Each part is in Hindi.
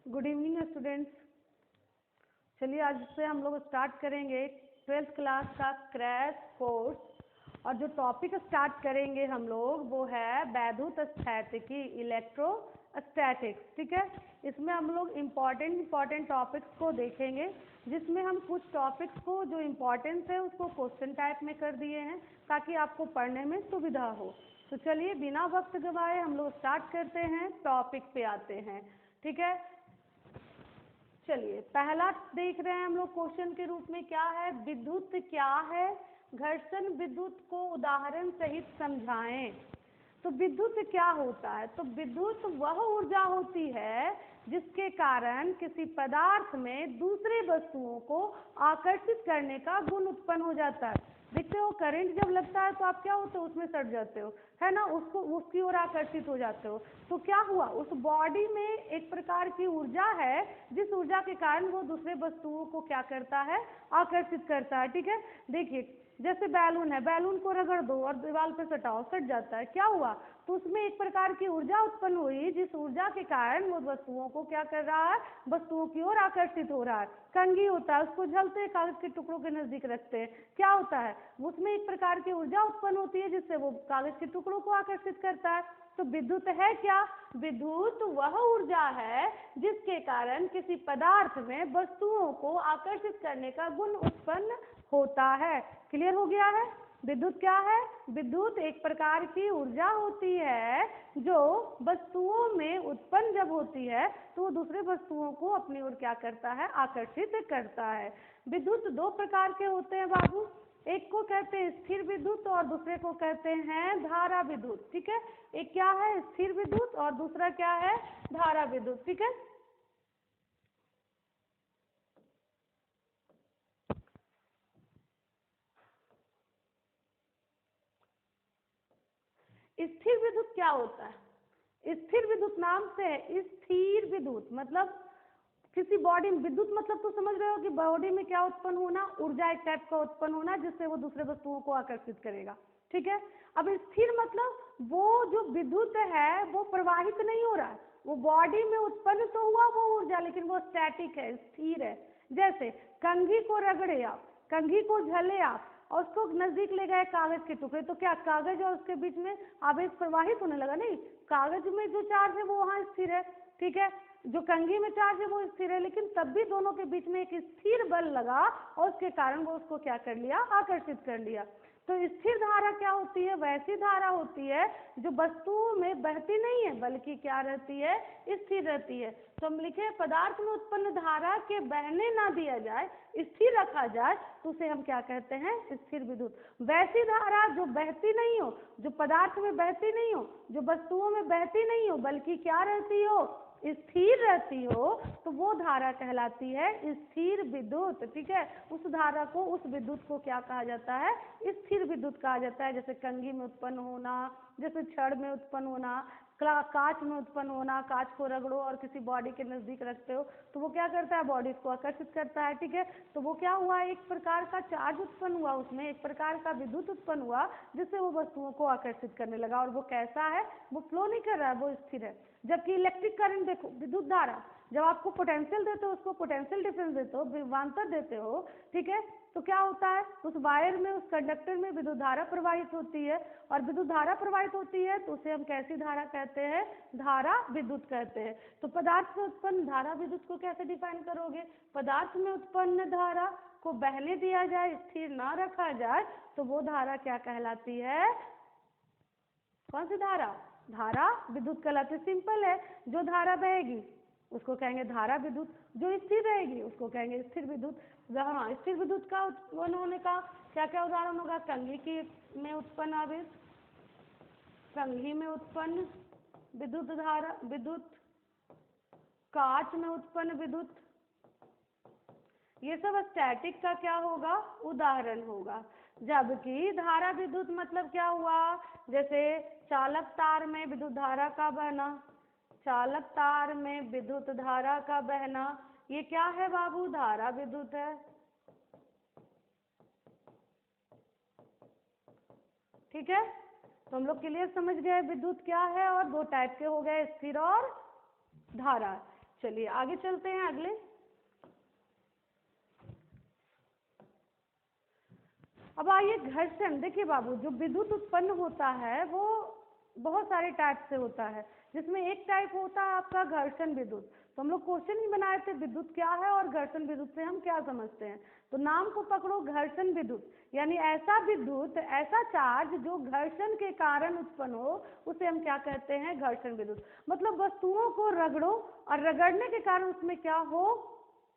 Good evening students. चलिए आज से हम लोग स्टार्ट करेंगे 12th क्लास का क्रैश कोर्स। और जो टॉपिक स्टार्ट करेंगे हम लोग वो है वैद्युत स्थैतिकी, इलेक्ट्रोस्टैटिक्स। ठीक है, इसमें हम लोग इम्पॉर्टेंट टॉपिक्स को देखेंगे, जिसमें हम कुछ टॉपिक्स को जो इम्पोर्टेंस है उसको क्वेश्चन टाइप में कर दिए हैं ताकि आपको पढ़ने में सुविधा हो। तो चलिए बिना वक्त गवाए हम लोग स्टार्ट करते हैं, टॉपिक पे आते हैं। ठीक है, चलिए पहला देख रहे हैं हम लोग क्वेश्चन के रूप में, क्या है, विद्युत क्या है, घर्षण विद्युत को उदाहरण सहित समझाएं। तो विद्युत क्या होता है? तो विद्युत वह ऊर्जा होती है जिसके कारण किसी पदार्थ में दूसरे वस्तुओं को आकर्षित करने का गुण उत्पन्न हो जाता है। देखते हो करंट जब लगता है तो आप क्या होते हो, उसमें सट जाते हो, है ना, उसको उसकी ओर आकर्षित हो जाते हो। तो क्या हुआ, उस बॉडी में एक प्रकार की ऊर्जा है जिस ऊर्जा के कारण वो दूसरे वस्तुओं को क्या करता है, आकर्षित करता है। ठीक है, देखिए जैसे बैलून है, बैलून को रगड़ दो और दीवार पे सटाओ, सट जाता है, क्या हुआ, तो उसमें एक प्रकार की ऊर्जा उत्पन्न हुई जिस ऊर्जा के कारण वो वस्तुओं को क्या कर रहा है, वस्तुओं की ओर आकर्षित हो रहा है। कंघी होता है, उसको झलते कागज के टुकड़ों के नजदीक रखते हैं, क्या होता है, उसमें एक प्रकार की ऊर्जा उत्पन्न होती है जिससे वो कागज के टुकड़ों को आकर्षित करता है। तो विद्युत है क्या? विद्युत वह ऊर्जा है जिसके कारण किसी पदार्थ में वस्तुओं को आकर्षित करने का गुण उत्पन्न होता है। क्लियर हो गया है? विद्युत क्या है? विद्युत एक प्रकार की ऊर्जा होती है जो वस्तुओं में उत्पन्न जब होती है तो वो दूसरे वस्तुओं को अपनी ओर क्या करता है, आकर्षित करता है। विद्युत दो प्रकार के होते हैं बाबू, एक को कहते हैं स्थिर विद्युत और दूसरे को कहते हैं धारा विद्युत। ठीक है, एक क्या है, स्थिर विद्युत, और दूसरा क्या है, धारा विद्युत। ठीक है, स्थिर विद्युत क्या होता है? स्थिर विद्युत नाम से है, स्थिर विद्युत मतलब किसी बॉडी में, विद्युत मतलब तो समझ रहे हो कि बॉडी में क्या उत्पन्न होना, ऊर्जा एक टाइप का उत्पन्न होना जिससे वो दूसरे वस्तुओं को आकर्षित करेगा। ठीक है, अब स्थिर मतलब वो जो विद्युत है वो प्रवाहित नहीं हो रहा है, वो बॉडी में उत्पन्न तो हुआ वो ऊर्जा, लेकिन वो स्टैटिक है, स्थिर है। जैसे कंघी को रगड़े आप, कंघी को झले आप और उसको नजदीक ले गए कागज के टुकड़े, तो क्या कागज और उसके बीच में आवेश प्रवाहित होने लगा? नहीं, कागज में जो चार्ज है वो वहाँ स्थिर है। ठीक है, जो कंघी में चार्ज है वो स्थिर है, लेकिन तब भी दोनों के बीच में एक स्थिर बल लगा और उसके कारण वो उसको क्या कर लिया, आकर्षित कर लिया। तो स्थिर धारा क्या होती है? वैसी धारा होती है जो वस्तुओं में बहती नहीं है बल्कि क्या रहती है, स्थिर रहती है। तो हम लिखे पदार्थ में उत्पन्न धारा के बहने ना दिया जाए, स्थिर रखा जाए, तो उसे हम क्या कहते हैं, स्थिर विद्युत। वैसी धारा जो बहती नहीं हो, जो पदार्थ में बहती नहीं हो, जो वस्तुओं में बहती नहीं हो बल्कि क्या रहती हो, स्थिर रहती हो, तो वो धारा कहलाती है स्थिर विद्युत। ठीक है, उस धारा को, उस विद्युत को क्या कहा जाता है, स्थिर विद्युत कहा जाता है। जैसे कंघी में उत्पन्न होना, जैसे छड़ में उत्पन्न होना, कांच में उत्पन्न होना, कांच को रगड़ो और किसी बॉडी के नजदीक रखते हो तो वो क्या करता है, बॉडी को आकर्षित करता है। ठीक है, तो वो क्या हुआ, एक प्रकार का चार्ज उत्पन्न हुआ, उसमें एक प्रकार का विद्युत उत्पन्न हुआ जिससे वो वस्तुओं को आकर्षित करने लगा। और वो कैसा है, वो फ्लो नहीं कर रहा है, वो स्थिर है। जबकि इलेक्ट्रिक करंट देखो, विद्युत धारा, जब आपको पोटेंशियल देते हो, उसको पोटेंशियल डिफरेंस देते हो, विभवांतर देते हो, ठीक है, तो क्या होता है, उस वायर में, उस कंडक्टर में विद्युत धारा प्रवाहित होती है, और विद्युत धारा प्रवाहित होती है तो उसे हम कैसी धारा कहते हैं, धारा विद्युत कहते हैं। तो पदार्थ में उत्पन्न धारा विद्युत को कैसे डिफाइन करोगे? पदार्थ में उत्पन्न धारा को बहने दिया जाए, स्थिर ना रखा जाए, तो वो धारा क्या कहलाती है, कौन सी धारा, धारा विद्युत कहलाती। सिंपल है, जो धारा बहेगी उसको कहेंगे धारा विद्युत, जो स्थिर रहेगी उसको कहेंगे स्थिर विद्युत। हाँ, स्थिर विद्युत का उत्पन्न होने का क्या क्या उदाहरण होगा, कंघी की में उत्पन्न आवेश, कंघी में उत्पन्न विद्युत धारा, विद्युत, कांच में उत्पन्न विद्युत, ये सब स्टैटिक का क्या होगा, उदाहरण होगा। जबकि धारा विद्युत मतलब क्या हुआ, जैसे चालक तार में विद्युत धारा का बहना, चालक तार में विद्युत धारा का बहना, ये क्या है बाबू, धारा विद्युत है। ठीक है, तो हम लोग क्लियर समझ गए विद्युत क्या है, और दो टाइप के हो गए, स्थिर और धारा। चलिए आगे चलते हैं अगले। अब आइए घर्षण। देखिए बाबू, जो विद्युत उत्पन्न होता है वो बहुत सारे टाइप से होता है, जिसमें एक टाइप होता है आपका घर्षण विद्युत। तो हम लोग क्वेश्चन ही बनाए थे विद्युत क्या है और घर्षण विद्युत से हम क्या समझते हैं। तो नाम को पकड़ो, घर्षण विद्युत, यानी ऐसा विद्युत, ऐसा चार्ज जो घर्षण के कारण उत्पन्न हो, उसे हम क्या कहते हैं, घर्षण विद्युत। मतलब वस्तुओं को रगड़ो और रगड़ने के कारण उसमें क्या हो,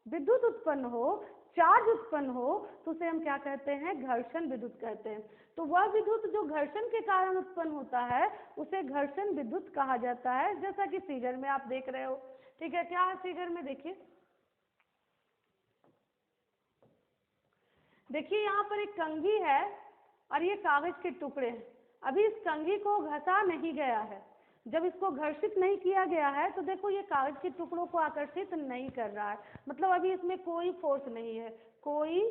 विद्युत उत्पन्न हो, चार्ज उत्पन्न हो, तो उसे हम क्या कहते हैं, घर्षण विद्युत कहते हैं। तो वह विद्युत जो घर्षण के कारण उत्पन्न होता है उसे घर्षण विद्युत कहा जाता है, जैसा कि फिगर में आप देख रहे हो। ठीक है, क्या है फिगर में, देखिए देखिए यहाँ पर एक कंघी है और ये कागज के टुकड़े हैं। अभी इस कंघी को घसा नहीं गया है, जब इसको घर्षित नहीं किया गया है तो देखो ये कागज के टुकड़ों को आकर्षित नहीं कर रहा है, मतलब अभी इसमें कोई फोर्स नहीं है, कोई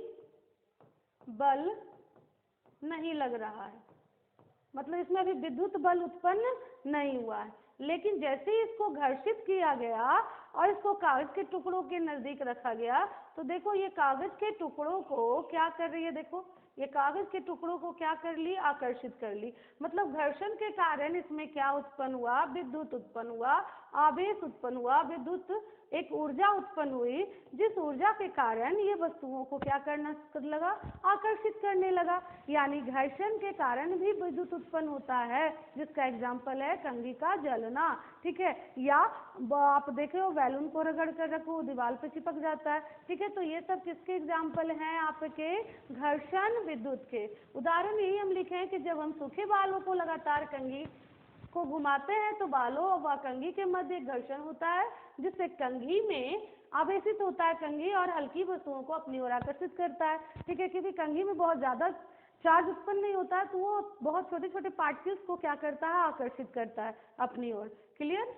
बल नहीं लग रहा है, मतलब इसमें अभी विद्युत बल उत्पन्न नहीं हुआ है। लेकिन जैसे ही इसको घर्षित किया गया और इसको कागज के टुकड़ों के नजदीक रखा गया तो देखो ये कागज के टुकड़ों को क्या कर रही है, देखो ये कागज के टुकड़ों को क्या कर ली, आकर्षित कर ली। मतलब घर्षण के कारण इसमें क्या उत्पन्न हुआ, विद्युत उत्पन्न हुआ, आवेश उत्पन्न हुआ, विद्युत एक ऊर्जा उत्पन्न हुई, जिस ऊर्जा के कारण ये वस्तुओं को क्या करना लगा, आकर्षित करने लगा। यानी घर्षण के कारण भी विद्युत उत्पन्न होता है, जिसका एग्जाम्पल है कंघी का जलना। ठीक है, या आप देखे हो बैलून को रगड़ कर रखो, दीवार पे चिपक जाता है। ठीक है, तो ये सब किसके एग्जाम्पल हैं, आपके घर्षण विद्युत के। उदाहरण यही हम लिखे हैं कि जब हम सूखे बालों को लगातार कंघी को घुमाते हैं तो बालों व कंघी के मध्य घर्षण होता है, जिससे कंघी में आवेशित होता है कंघी और हल्की वस्तुओं को अपनी ओर आकर्षित करता है। ठीक है, क्योंकि कंघी में बहुत ज्यादा चार्ज उत्पन्न नहीं होता है तो वो बहुत छोटे छोटे पार्टिकल्स को क्या करता है, आकर्षित करता है अपनी ओर। क्लियर।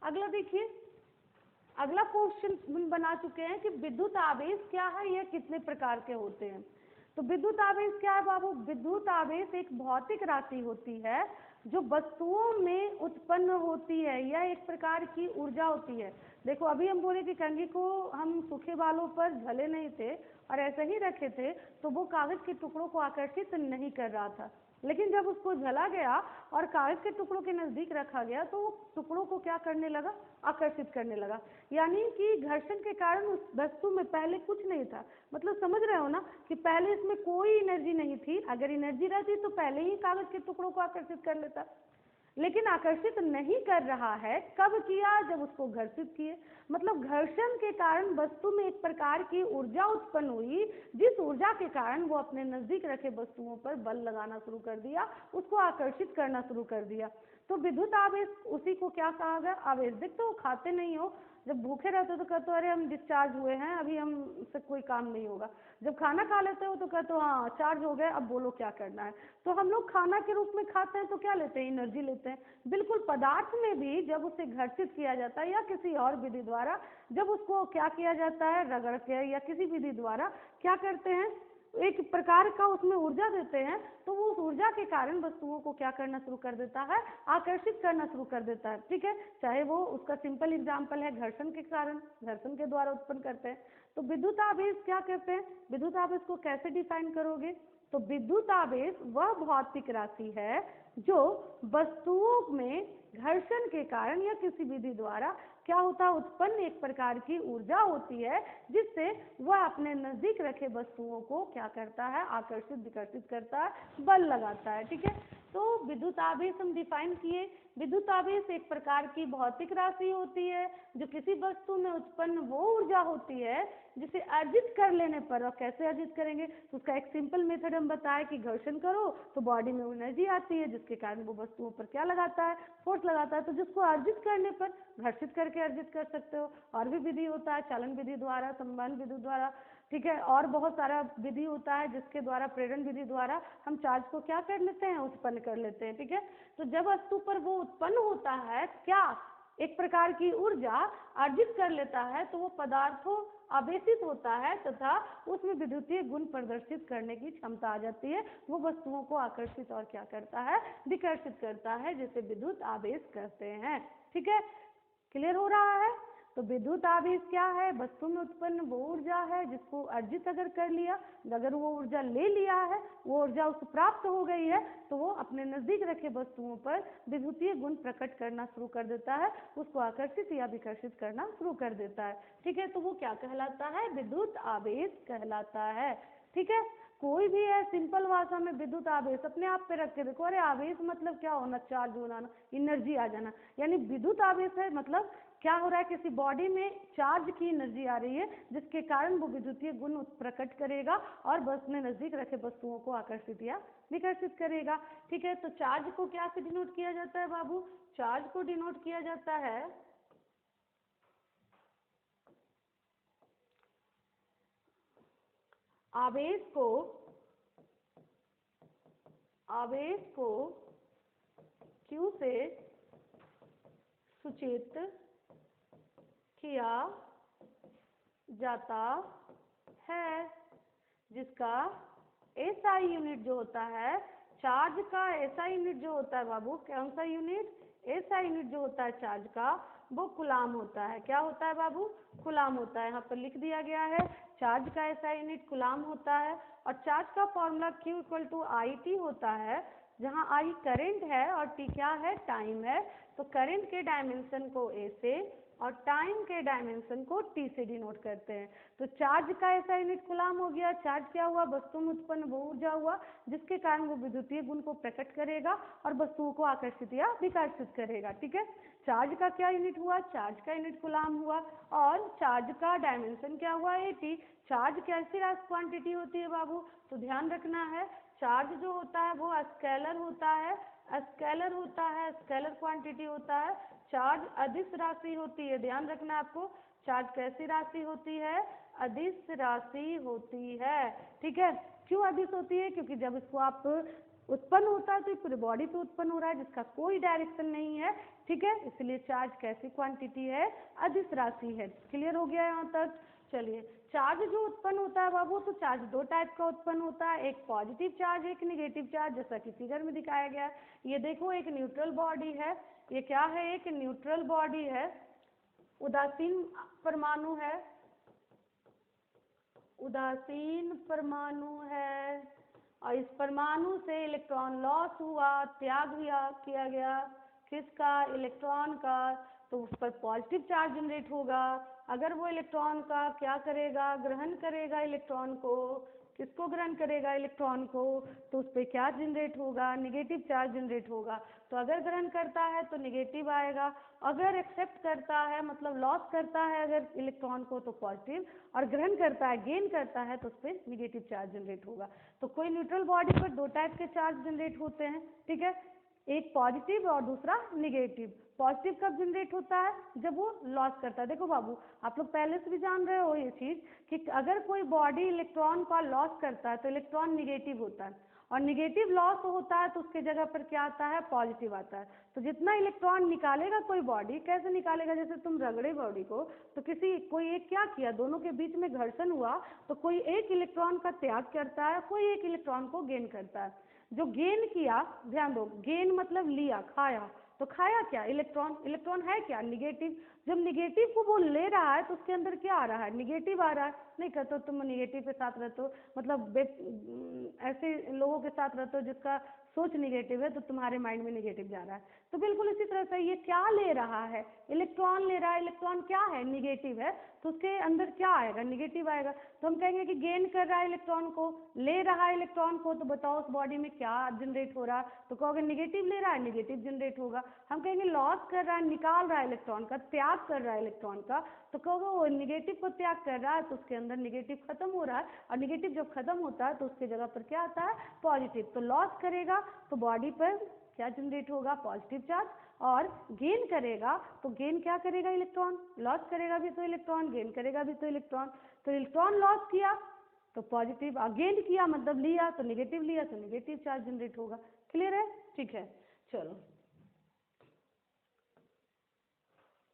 अगला देखिए, अगला क्वेश्चन हम बना चुके हैं कि विद्युत आवेश क्या है, यह कितने प्रकार के होते हैं। तो विद्युत आवेश क्या है बाबू, विद्युत आवेश एक भौतिक राशि होती है जो वस्तुओं में उत्पन्न होती है, यह एक प्रकार की ऊर्जा होती है। देखो अभी हम बोले कि कंघी को हम सूखे बालों पर झले नहीं थे और ऐसे ही रखे थे तो वो कागज के टुकड़ों को आकर्षित नहीं कर रहा था, लेकिन जब उसको जला गया और कागज के टुकड़ों के नजदीक रखा गया तो वो टुकड़ों को क्या करने लगा, आकर्षित करने लगा। यानी कि घर्षण के कारण उस वस्तु में पहले कुछ नहीं था, मतलब समझ रहे हो ना कि पहले इसमें कोई एनर्जी नहीं थी। अगर एनर्जी रहती तो पहले ही कागज के टुकड़ों को आकर्षित कर लेता, लेकिन आकर्षित नहीं कर रहा है। कब किया, जब उसको घर्षित किए। मतलब घर्षण के कारण वस्तु में एक प्रकार की ऊर्जा उत्पन्न हुई, जिस ऊर्जा के कारण वो अपने नजदीक रखे वस्तुओं पर बल लगाना शुरू कर दिया, उसको आकर्षित करना शुरू कर दिया। तो विद्युत आवेश उसी को क्या कहा गया, आवेश। देखते हो खाते नहीं हो, जब भूखे रहते हो तो कहते हो अरे हम डिस्चार्ज हुए हैं, अभी हम से कोई काम नहीं होगा। जब खाना खा लेते हो तो कहते हो हाँ चार्ज हो गए, अब बोलो क्या करना है। तो हम लोग खाना के रूप में खाते हैं तो क्या लेते हैं, एनर्जी लेते हैं। बिल्कुल पदार्थ में भी जब उसे घर्षित किया जाता है या किसी और विधि द्वारा, जब उसको क्या किया जाता है, रगड़ के या किसी विधि द्वारा क्या करते हैं, एक प्रकार का उसमें ऊर्जा देते हैं, तो वो उस ऊर्जा के कारण वस्तुओं को क्या करना शुरू कर देता है, आकर्षित करना शुरू कर देता है। ठीक है, चाहे वो उसका सिंपल एग्जांपल है घर्षण के कारण, घर्षण के द्वारा उत्पन्न करते हैं। तो विद्युत आवेश क्या कहते हैं, विद्युत आवेश को कैसे डिफाइन करोगे, तो विद्युत आवेश वह भौतिक राशि है जो वस्तुओं में घर्षण के कारण या किसी विधि द्वारा क्या होता है, उत्पन्न एक प्रकार की ऊर्जा होती है, जिससे वह अपने नजदीक रखे वस्तुओं को क्या करता है, आकर्षित विकर्षित करता है, बल लगाता है। ठीक है, तो विद्युत आवेश हम डिफाइन किए। विद्युत आवेश एक प्रकार की भौतिक राशि होती है जो किसी वस्तु में उत्पन्न वो ऊर्जा होती है जिसे अर्जित कर लेने पर, और कैसे अर्जित करेंगे तो उसका एक सिंपल मेथड हम बताए कि घर्षण करो तो बॉडी में एनर्जी आती है, जिसके कारण वो वस्तुओं पर क्या लगाता है, फोर्स लगाता है। तो जिसको अर्जित करने पर घर्षित करके अर्जित कर सकते हो। और भी विधि होता है, चालन विधि द्वारा, संवहन विधि द्वारा। ठीक है, और बहुत सारा विधि होता है जिसके द्वारा, प्रेरण विधि द्वारा हम चार्ज को क्या कर लेते हैं, उत्पन्न कर लेते हैं। ठीक है, तो जब वस्तु पर वो उत्पन्न होता है क्या, एक प्रकार की ऊर्जा अर्जित कर लेता है तो वो पदार्थों आवेशित होता है तथा उसमें विद्युतीय गुण प्रदर्शित करने की क्षमता आ जाती है। वो वस्तुओं को आकर्षित और क्या करता है, विकर्षित करता है, जैसे विद्युत आवेश कहते हैं। ठीक है, क्लियर हो रहा है। तो विद्युत आवेश क्या है, वस्तु में उत्पन्न वो ऊर्जा है जिसको अर्जित अगर कर लिया, अगर वो ऊर्जा ले लिया है, वो ऊर्जा उसको प्राप्त हो गई है, तो वो अपने नजदीक रखे वस्तुओं पर विद्युतीय गुण प्रकट करना शुरू कर देता है, उसको आकर्षित या विकर्षित करना शुरू कर देता है। ठीक है, तो वो क्या कहलाता है, विद्युत आवेश कहलाता है। ठीक है, कोई भी है सिंपल भाषा में विद्युत आवेश अपने आप पे रख के देखो, अरे आवेश मतलब क्या होना, चार्ज होना, एनर्जी आ जाना, यानी विद्युत आवेश है मतलब क्या हो रहा है, किसी बॉडी में चार्ज की एनर्जी आ रही है जिसके कारण वो विद्युतीय गुण प्रकट करेगा और बस में नजदीक रखे वस्तुओं को आकर्षित या विकर्षित करेगा। ठीक है, तो चार्ज को क्या से डिनोट किया जाता है बाबू, चार्ज को डिनोट किया जाता है आवेश को Q से सूचित किया जाता है, जिसका SI यूनिट जो होता है, चार्ज का SI यूनिट जो होता है बाबू, कौन सा यूनिट, SI यूनिट जो होता है चार्ज का, वो कूलाम होता है। क्या होता है बाबू, कूलाम होता है। यहाँ पर लिख दिया गया है चार्ज का SI यूनिट कूलाम होता है और चार्ज का फॉर्मूला Q = IT होता है, जहाँ I करंट है और T क्या है, टाइम है। तो करंट के डायमेंशन को A से और टाइम के डायमेंशन को T से डिनोट करते हैं। तो चार्ज का ऐसा यूनिट कूलाम हो गया, चार्ज क्या हुआ, वस्तु में उत्पन्न वो ऊर्जा हुआ जिसके कारण वो विद्युतीय गुण को प्रकट करेगा और वस्तुओं को आकर्षित या विकर्षित करेगा। ठीक है, चार्ज का क्या यूनिट हुआ, चार्ज का यूनिट कूलाम हुआ और चार्ज का डायमेंशन क्या हुआ, AT। चार्ज कैसी राशि क्वांटिटी होती है बाबू, तो ध्यान रखना है चार्ज जो होता है वो स्केलर होता है, स्केलर होता है, स्केलर क्वांटिटी होता है। चार्ज अदिश राशि होती है, ध्यान रखना आपको, चार्ज कैसी राशि होती है, अदिश राशि होती है। ठीक है, क्यों अदिश होती है, क्योंकि जब इसको आप उत्पन्न होता है तो पूरे बॉडी पे उत्पन्न हो रहा है जिसका कोई डायरेक्शन नहीं है। ठीक है, इसलिए चार्ज कैसी क्वांटिटी है, अदिश राशि है। क्लियर हो गया यहाँ तक। चलिए, चार्ज जो उत्पन्न होता है बाबू, तो चार्ज दो टाइप का उत्पन्न होता है, एक पॉजिटिव चार्ज, एक नेगेटिव चार्ज, जैसा कि फिगर में दिखाया गया है। ये देखो एक न्यूट्रल बॉडी है, ये क्या है, एक न्यूट्रल बॉडी है, उदासीन परमाणु है, उदासीन परमाणु है और इस परमाणु से इलेक्ट्रॉन लॉस हुआ, त्याग किया गया, किसका, इलेक्ट्रॉन का, तो उस पर पॉजिटिव चार्ज जनरेट होगा। अगर वो इलेक्ट्रॉन का क्या करेगा, ग्रहण करेगा इलेक्ट्रॉन को, किसको ग्रहण करेगा, इलेक्ट्रॉन को, तो उस पर क्या जनरेट होगा, निगेटिव चार्ज जनरेट होगा। तो अगर ग्रहण करता है तो निगेटिव आएगा, अगर एक्सेप्ट करता है मतलब लॉस करता है अगर इलेक्ट्रॉन को तो पॉजिटिव, और ग्रहण करता है, गेन करता है तो उस पर निगेटिव चार्ज जनरेट होगा। तो कोई न्यूट्रल बॉडी पर दो टाइप के चार्ज जनरेट होते हैं। ठीक है, एक पॉजिटिव और दूसरा निगेटिव। पॉजिटिव कब जनरेट होता है, जब वो लॉस करता है। देखो बाबू, आप लोग पहले से भी जान रहे हो ये चीज कि अगर कोई बॉडी इलेक्ट्रॉन का लॉस करता है तो इलेक्ट्रॉन निगेटिव होता है, और निगेटिव लॉस होता है तो उसके जगह पर क्या आता है, पॉजिटिव आता है। तो जितना इलेक्ट्रॉन निकालेगा कोई बॉडी, कैसे निकालेगा, जैसे तुम रगड़े बॉडी को तो कोई एक क्या किया, दोनों के बीच में घर्षण हुआ तो कोई एक इलेक्ट्रॉन का त्याग करता है, कोई एक इलेक्ट्रॉन को गेन करता है। जो गेन किया, ध्यान दो, गेन मतलब लिया, खाया, तो खाया क्या, इलेक्ट्रॉन। इलेक्ट्रॉन है क्या, निगेटिव। जब निगेटिव को वो ले रहा है तो उसके अंदर क्या आ रहा है, निगेटिव आ रहा है। नहीं कहते हो तुम निगेटिव के साथ रहते हो, मतलब ऐसे लोगों के साथ रहते हो जिसका सोच निगेटिव है तो तुम्हारे माइंड में निगेटिव जा रहा है। तो बिल्कुल इसी तरह से ये क्या ले रहा है, इलेक्ट्रॉन ले रहा है, इलेक्ट्रॉन क्या है, निगेटिव है, तो उसके अंदर क्या आएगा, निगेटिव आएगा। तो हम कहेंगे कि गेन कर रहा है इलेक्ट्रॉन को, ले रहा है इलेक्ट्रॉन को, तो बताओ उस बॉडी में क्या जनरेट हो रहा है, तो कहोगे निगेटिव ले रहा है, निगेटिव जनरेट होगा। हम कहेंगे लॉस कर रहा है, निकाल रहा है इलेक्ट्रॉन का, त्याग कर रहा है इलेक्ट्रॉन का, तो कहोगे वो निगेटिव को त्याग कर रहा है तो उसके अंदर निगेटिव खत्म हो रहा है, और निगेटिव जब खत्म होता है तो उसकी जगह पर क्या आता है, पॉजिटिव। तो लॉस करेगा तो बॉडी पर क्या जनरेट होगा, पॉजिटिव चार्ज, और गेन करेगा तो गेन क्या करेगा, इलेक्ट्रॉन। लॉस करेगा भी तो इलेक्ट्रॉन, गेन करेगा भी तो इलेक्ट्रॉन। तो इलेक्ट्रॉन लॉस किया तो पॉजिटिव, गेन किया मतलब लिया तो निगेटिव लिया तो निगेटिव चार्ज जनरेट होगा। क्लियर है, ठीक है। चलो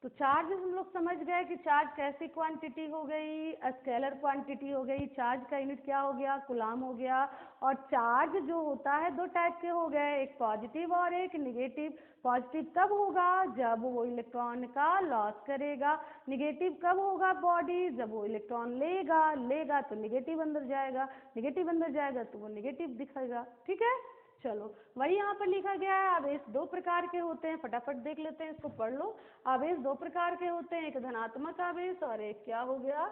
तो चार्ज हम लोग समझ गए कि चार्ज कैसी क्वांटिटी हो गई, स्केलर क्वांटिटी हो गई, चार्ज का यूनिट क्या हो गया, कूलाम हो गया। और चार्ज जो होता है दो टाइप के हो गए, एक पॉजिटिव और एक निगेटिव। पॉजिटिव कब होगा, जब वो इलेक्ट्रॉन का लॉस करेगा। निगेटिव कब होगा बॉडी, जब वो इलेक्ट्रॉन लेगा तो निगेटिव अंदर जाएगा, निगेटिव अंदर जाएगा तो वो निगेटिव दिखेगा। ठीक है, चलो वही यहाँ पर लिखा गया है। आवेश दो प्रकार के होते हैं, फटाफट देख लेते हैं, इसको पढ़ लो। आवेश दो प्रकार के होते हैं, एक धनात्मक आवेश और एक क्या हो गया,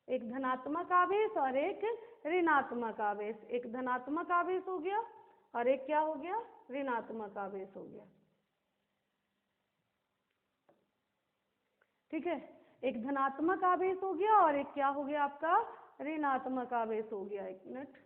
एक धनात्मक आवेश और एक ऋणात्मक आवेश। एक धनात्मक आवेश हो गया और एक क्या हो गया, ऋणात्मक आवेश हो गया। ठीक है, एक धनात्मक आवेश हो गया और एक क्या हो गया आपका, ऋणात्मक आवेश हो गया। एक मिनट,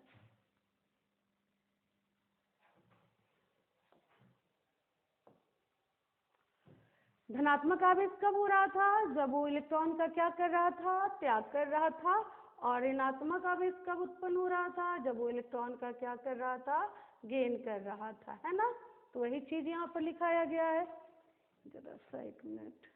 धनात्मक आवेश कब हो रहा था, जब वो इलेक्ट्रॉन का क्या कर रहा था, त्याग कर रहा था। और ऋणात्मक आवेश कब उत्पन्न हो रहा था, जब वो इलेक्ट्रॉन का क्या कर रहा था, गेन कर रहा था, है ना। तो वही चीज यहाँ पर लिखाया गया है। जरा सा एक मिनट,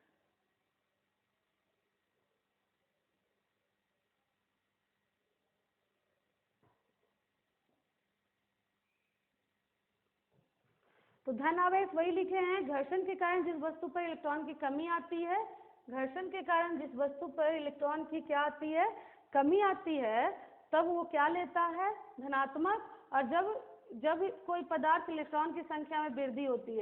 तो धन आवेश वही लिखे हैं, घर्षण के कारण जिस वस्तु पर इलेक्ट्रॉन की कमी आती है, घर्षण के कारण जिस वस्तु पर इलेक्ट्रॉन की क्या आती है, कमी आती है, तब वो क्या लेता है, धनात्मक। और जब कोई पदार्थ इलेक्ट्रॉन की संख्या में वृद्धि होती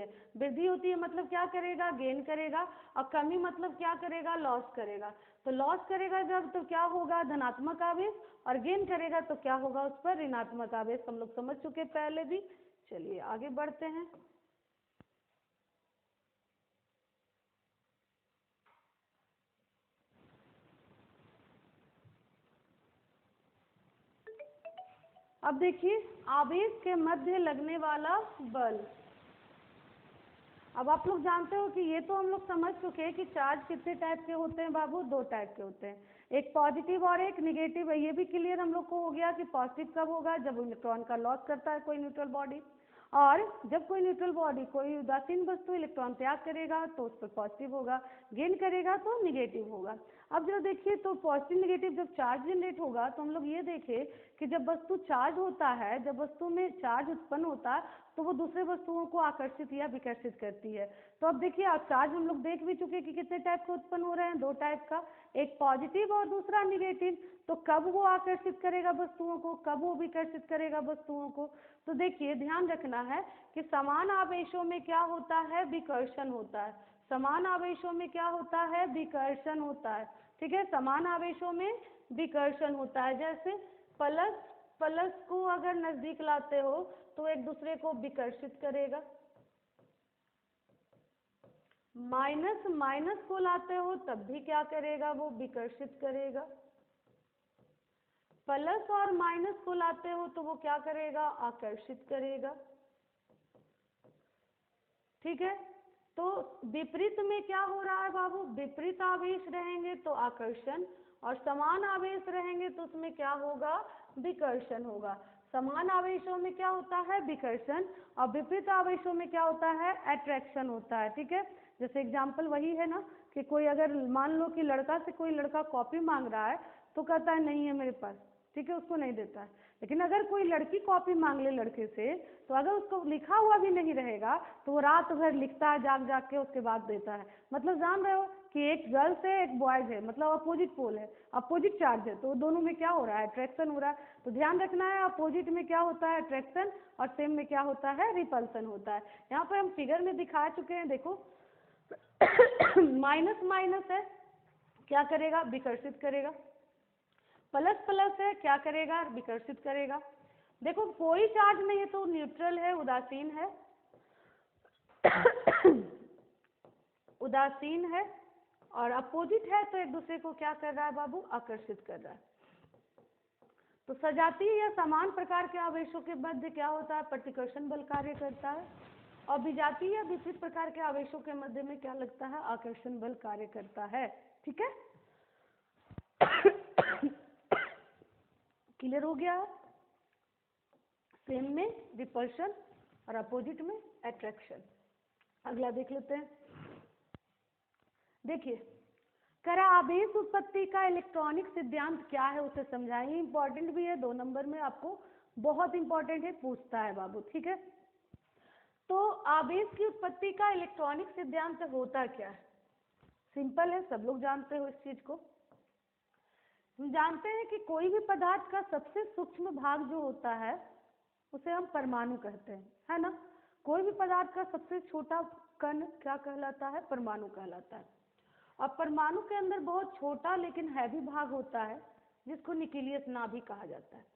है मतलब क्या करेगा, गेन करेगा। और कमी मतलब क्या करेगा, लॉस करेगा। तो लॉस करेगा जब, तो क्या होगा, धनात्मक आवेश। और गेन करेगा तो क्या होगा, उस पर ऋणात्मक आवेश। हम लोग समझ चुके पहले भी। चलिए आगे बढ़ते हैं। अब देखिए, आवेश के मध्य लगने वाला बल। अब आप लोग जानते हो कि ये तो हम लोग समझ चुके हैं कि चार्ज कितने टाइप के होते हैं बाबू, दो टाइप के होते हैं, एक पॉजिटिव और एक निगेटिव है। ये भी क्लियर हम लोग को हो गया कि पॉजिटिव कब होगा, जब इलेक्ट्रॉन का लॉस करता है कोई न्यूट्रल बॉडी। और जब कोई न्यूट्रल बॉडी, कोई उदासीन वस्तु इलेक्ट्रॉन त्याग करेगा तो उस पर पॉजिटिव होगा, गेन करेगा तो निगेटिव होगा। अब जब देखिए, तो पॉजिटिव निगेटिव जब चार्ज जनरेट होगा तो हम लोग ये देखें कि जब वस्तु चार्ज होता है, जब वस्तु में चार्ज उत्पन्न होता है तो वो दूसरे वस्तुओं को आकर्षित या विकर्षित करती है। तो अब देखिए, आप चार्ज हम लोग देख भी चुके कि कितने टाइप के उत्पन्न हो रहे हैं, दो टाइप का, एक पॉजिटिव और दूसरा निगेटिव। तो कब वो आकर्षित करेगा वस्तुओं को, कब वो विकर्षित करेगा वस्तुओं को। तो देखिए, ध्यान रखना है कि समान आवेशों में क्या होता है, विकर्षण होता है। समान आवेशों में क्या होता है, विकर्षण होता है। ठीक है, समान आवेशों में विकर्षण होता है। जैसे प्लस प्लस को अगर नजदीक लाते हो तो एक दूसरे को विकर्षित करेगा, माइनस माइनस को लाते हो तब भी क्या करेगा, वो विकर्षित करेगा। प्लस और माइनस को लाते हो तो वो क्या करेगा, आकर्षित करेगा। ठीक है, तो विपरीत में क्या हो रहा है बाबू, विपरीत आवेश रहेंगे तो आकर्षण, और समान आवेश रहेंगे तो उसमें क्या होगा, विकर्षण होगा। समान आवेशों में क्या होता है, विकर्षण, और विपरीत आवेशों में क्या होता है, अट्रैक्शन होता है। ठीक है, जैसे एग्जाम्पल वही है ना कि कोई अगर मान लो कि लड़का से कोई लड़का कॉपी मांग रहा है तो कहता है नहीं है मेरे पास, ठीक है, उसको नहीं देता है। लेकिन अगर कोई लड़की कॉपी मांग ले लड़के से, तो अगर उसको लिखा हुआ भी नहीं रहेगा तो वो रात भर लिखता है, जाग जाग के उसके बाद देता है। मतलब जान रहे हो कि एक गर्ल्स है एक बॉयज है, मतलब अपोजिट पोल है, अपोजिट चार्ज है, तो दोनों में क्या हो रहा है, अट्रैक्शन हो रहा है। तो ध्यान रखना है, अपोजिट में क्या होता है, अट्रैक्शन, और सेम में क्या होता है, रिपल्सन होता है। यहाँ पर हम फिगर में दिखा चुके हैं, देखो माइनस माइनस है, क्या करेगा, विकर्षित करेगा। प्लस प्लस है, क्या करेगा, विकर्षित करेगा। देखो कोई चार्ज नहीं है तो न्यूट्रल है, उदासीन है उदासीन है, और अपोजिट है तो एक दूसरे को क्या कर रहा है बाबू, आकर्षित कर रहा है। तो सजातीय या समान प्रकार के आवेशों के मध्य क्या होता है, प्रतिकर्षण बल कार्य करता है। और विजातीय या विपरीत प्रकार के आवेशों के मध्य में क्या लगता है, आकर्षण बल कार्य करता है। ठीक है, क्लियर हो गया। सेम में रिपल्शन और अपोजिट में अट्रैक्शन। अगला देख लेते हैं। देखिए, करा आवेश उत्पत्ति का इलेक्ट्रॉनिक सिद्धांत क्या है उसे समझाइए। इंपॉर्टेंट भी है, 2 नंबर में आपको बहुत इंपॉर्टेंट है, पूछता है बाबू, ठीक है। तो आवेश की उत्पत्ति का इलेक्ट्रॉनिक सिद्धांत होता क्या है? सिंपल है, सब लोग जानते हो इस चीज को। हम जानते हैं कि कोई भी पदार्थ का सबसे सूक्ष्म भाग जो होता है उसे हम परमाणु कहते हैं, है ना। कोई भी पदार्थ का सबसे छोटा कण क्या कहलाता है? परमाणु कहलाता है। और परमाणु के अंदर बहुत छोटा लेकिन हैवी भाग होता है जिसको न्यूक्लियस नाभिक कहा जाता है।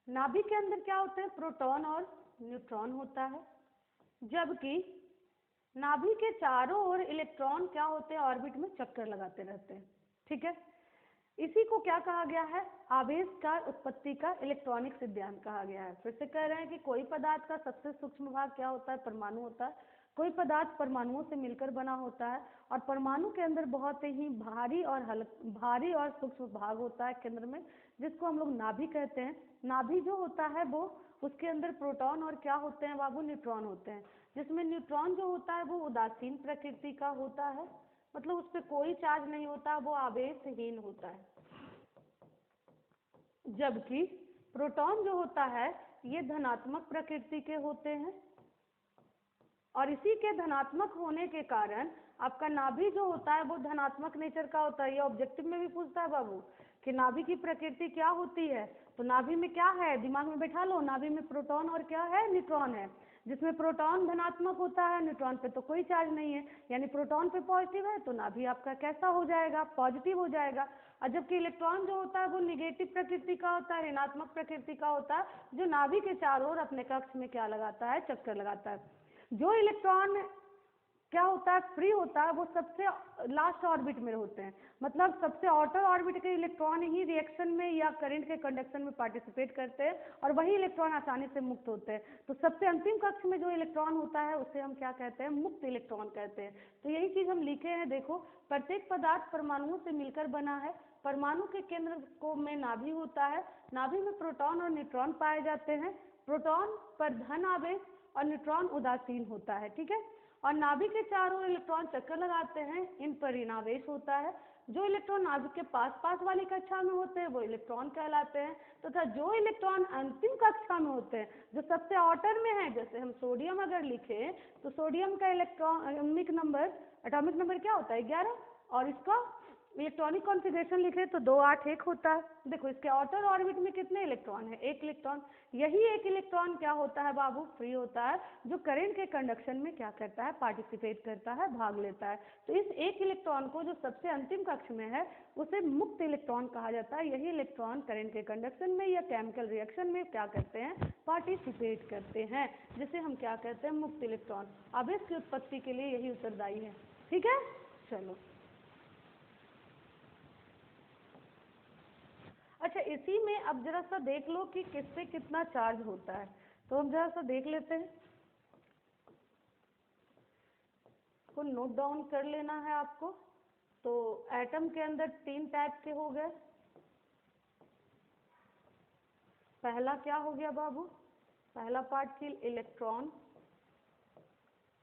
नाभिक के अंदर क्या होते हैं? प्रोटॉन और न्यूट्रॉन होता है, जबकि नाभिक के चारों ओर इलेक्ट्रॉन क्या होते हैं? ऑर्बिट में चक्कर लगाते रहते हैं, ठीक है। इसी को क्या कहा गया है? आवेश का उत्पत्ति का इलेक्ट्रॉनिक सिद्धांत कहा गया है। फिर से कह रहे हैं कि कोई पदार्थ का सबसे सूक्ष्म भाग क्या होता है? परमाणु होता है। कोई पदार्थ परमाणुओं से मिलकर बना होता है और परमाणु के अंदर बहुत ही भारी और सूक्ष्म भाग होता है केंद्र में, जिसको हम लोग नाभि कहते हैं। नाभि जो होता है वो, उसके अंदर प्रोटॉन और क्या होते हैं बाबू? न्यूट्रॉन होते हैं, जिसमें न्यूट्रॉन जो होता है वो उदासीन प्रकृति का होता है, मतलब उस पर कोई चार्ज नहीं होता, वो आवेशहीन होता है। जबकि प्रोटॉन जो होता है ये धनात्मक प्रकृति के होते हैं, और इसी के धनात्मक होने के कारण आपका नाभि जो होता है वो धनात्मक नेचर का होता है। ये ऑब्जेक्टिव में भी पूछता है बाबू कि नाभि की प्रकृति क्या होती है। तो नाभि में क्या है? दिमाग में बैठा लो, नाभि में प्रोटॉन और क्या है? न्यूट्रॉन है, जिसमें प्रोटॉन धनात्मक होता है, न्यूट्रॉन पे तो कोई चार्ज नहीं है, यानी प्रोटॉन पे पॉजिटिव है तो नाभि आपका कैसा हो जाएगा? पॉजिटिव हो जाएगा। और जबकि इलेक्ट्रॉन जो होता है वो निगेटिव प्रकृति का होता है, ऋणात्मक प्रकृति का होता है, जो नाभि के चारों ओर अपने कक्ष में क्या लगाता है? चक्कर लगाता है। जो इलेक्ट्रॉन क्या होता है? फ्री होता है, वो सबसे लास्ट ऑर्बिट में होते हैं, मतलब सबसे आउटर ऑर्बिट के इलेक्ट्रॉन ही रिएक्शन में या करंट के कंडक्शन में पार्टिसिपेट करते हैं और वही इलेक्ट्रॉन आसानी से मुक्त होते हैं। तो सबसे अंतिम कक्ष में जो इलेक्ट्रॉन होता है उसे हम क्या कहते हैं? मुक्त इलेक्ट्रॉन कहते हैं। तो यही चीज हम लिखे हैं, देखो, प्रत्येक पदार्थ परमाणुओं से मिलकर बना है। परमाणु के केंद्र को में नाभि होता है, नाभि में प्रोटॉन और न्यूट्रॉन पाए जाते हैं। प्रोटॉन पर धन आवेश और न्यूट्रॉन उदासीन होता है, ठीक है। और नाभिक के चारों इलेक्ट्रॉन चक्कर लगाते हैं, इन पर ऋणावेश होता है। जो इलेक्ट्रॉन नाभिक के पास वाली कक्षा में होते हैं वो इलेक्ट्रॉन कहलाते हैं, तथा जो इलेक्ट्रॉन अंतिम कक्षा में होते हैं, जो सबसे आउटर में है, जैसे हम सोडियम अगर लिखें तो सोडियम का एटॉमिक नंबर क्या होता है? 11, और इसका इलेक्ट्रॉनिक कॉन्फ़िगरेशन लिखे तो 2 8 1 होता है। देखो, इसके आउटर ऑर्बिट में कितने इलेक्ट्रॉन है? 1 इलेक्ट्रॉन। यही 1 इलेक्ट्रॉन क्या होता है बाबू? फ्री होता है, जो करंट के कंडक्शन में क्या करता है? पार्टिसिपेट करता है, भाग लेता है। तो इस 1 इलेक्ट्रॉन को जो सबसे अंतिम कक्ष में है उसे मुक्त इलेक्ट्रॉन कहा जाता है। यही इलेक्ट्रॉन करंट के कंडक्शन में या केमिकल रिएक्शन में क्या करते हैं? पार्टिसिपेट करते हैं, जिसे हम क्या कहते हैं? मुक्त इलेक्ट्रॉन। आवेश की उत्पत्ति के लिए यही उत्तरदायी है, ठीक है। चलो, अच्छा, इसी में अब जरा सा देख लो कि किस पे कितना चार्ज होता है, तो हम जरा सा देख लेते हैं। को नोट डाउन कर लेना है आपको। तो एटम के अंदर 3 टाइप के हो गए। पहला क्या हो गया बाबू? पहला पार्टिकल इलेक्ट्रॉन।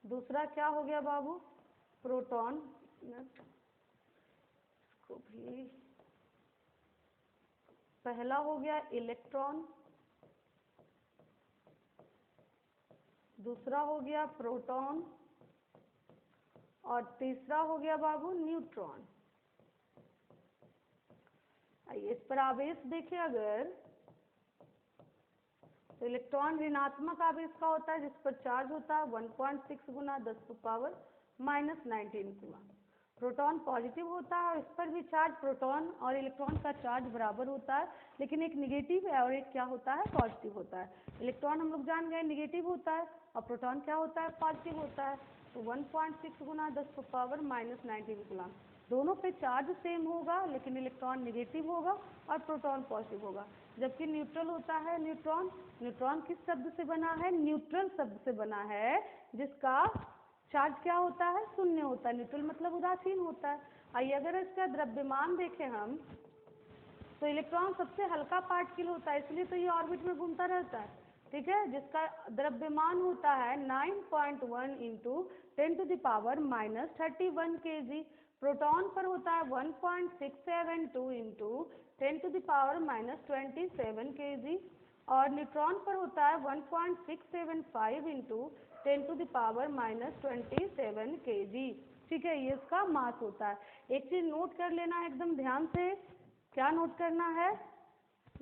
दूसरा क्या हो गया बाबू? प्रोटॉन। इसको भी पहला हो गया इलेक्ट्रॉन, दूसरा हो गया प्रोटॉन, और तीसरा हो गया बाबू न्यूट्रॉन। आइए इस पर आवेश देखें अगर, तो इलेक्ट्रॉन ऋणात्मक आवेश का होता है, जिस पर चार्ज होता है 1.6 गुना 10⁻⁻19 गुना। प्रोटॉन पॉजिटिव होता है और इस पर भी चार्ज, प्रोटॉन और इलेक्ट्रॉन का चार्ज बराबर होता है, लेकिन एक निगेटिव है और एक क्या होता है? पॉजिटिव होता है। इलेक्ट्रॉन हम लोग जान गए निगेटिव होता है और प्रोटॉन क्या होता है? पॉजिटिव होता है। तो 1.6 गुना 10⁻⁻19 गुना, दोनों पे चार्ज सेम होगा, लेकिन इलेक्ट्रॉन निगेटिव होगा और प्रोटॉन पॉजिटिव होगा। जबकि न्यूट्रल होता है न्यूट्रॉन। न्यूट्रॉन किस शब्द से बना है? न्यूट्रल शब्द से बना है, जिसका चार्ज क्या होता है? शून्य होता है। न्यूट्रल मतलब उदासीन होता है। आइए अगर इसका द्रव्यमान देखें हम, तो इलेक्ट्रॉन सबसे हल्का पार्टिकल होता है, इसलिए तो ये ऑर्बिट में घूमता रहता है, ठीक है, जिसका द्रव्यमान होता है 9.1 इंटू 10⁻³ kg। प्रोटॉन पर होता है 1.672 इंटू 10⁻27 kg और न्यूट्रॉन पर होता है 1.675 इंटू 10⁻27 kg। ठीक है, ये इसका मास होता है। एक चीज नोट कर लेना है एकदम ध्यान से, क्या नोट करना है?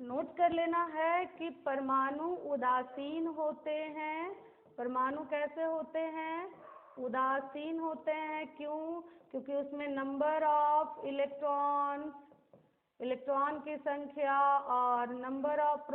नोट कर लेना है कि परमाणु उदासीन होते हैं। परमाणु कैसे होते हैं? उदासीन होते हैं। क्यों? क्योंकि उसमें नंबर ऑफ इलेक्ट्रॉन की संख्या और नंबर ऑफ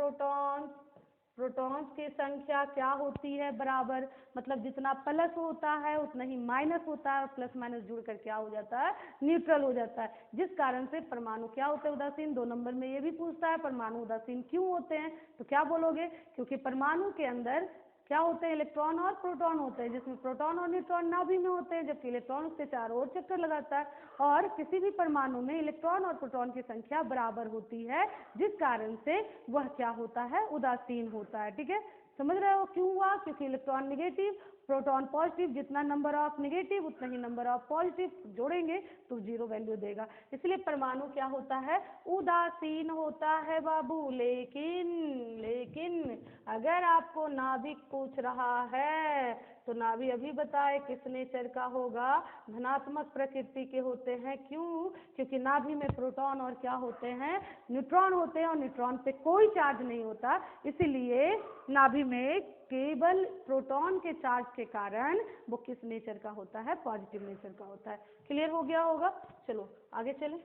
प्रोटॉन्स की संख्या क्या होती है? बराबर। मतलब जितना प्लस होता है उतना ही माइनस होता है और प्लस माइनस जुड़कर क्या हो जाता है? न्यूट्रल हो जाता है। जिस कारण से परमाणु क्या होते हैं? उदासीन। 2 नंबर में ये भी पूछता है परमाणु उदासीन क्यों होते हैं, तो क्या बोलोगे? क्योंकि परमाणु के अंदर क्या होते हैं? इलेक्ट्रॉन और प्रोटॉन होते हैं, जिसमें प्रोटॉन और न्यूट्रॉन नाभि में होते हैं, जबकि इलेक्ट्रॉन उसके चारों ओर चक्कर लगाता है और किसी भी परमाणु में इलेक्ट्रॉन और प्रोटॉन की संख्या बराबर होती है, जिस कारण से वह क्या होता है? उदासीन होता है। ठीक है, समझ रहे हो क्यों हुआ? क्योंकि इलेक्ट्रॉन निगेटिव, प्रोटॉन पॉजिटिव, जितना नंबर ऑफ निगेटिव उतना ही नंबर ऑफ पॉजिटिव जोड़ेंगे तो 0 वैल्यू देगा। इसलिए परमाणु क्या होता है? उदासीन होता है बाबू। लेकिन अगर आपको नाभिक पूछ रहा है तो नाभि अभी बताए किस नेचर का होगा? धनात्मक प्रकृति के होते हैं। क्यों? क्योंकि नाभि में प्रोटॉन और क्या होते हैं? न्यूट्रॉन होते हैं और न्यूट्रॉन पे कोई चार्ज नहीं होता, इसीलिए नाभि में केवल प्रोटॉन के चार्ज के कारण वो किस नेचर का होता है? पॉजिटिव नेचर का होता है। क्लियर हो गया होगा? चलो आगे चलें।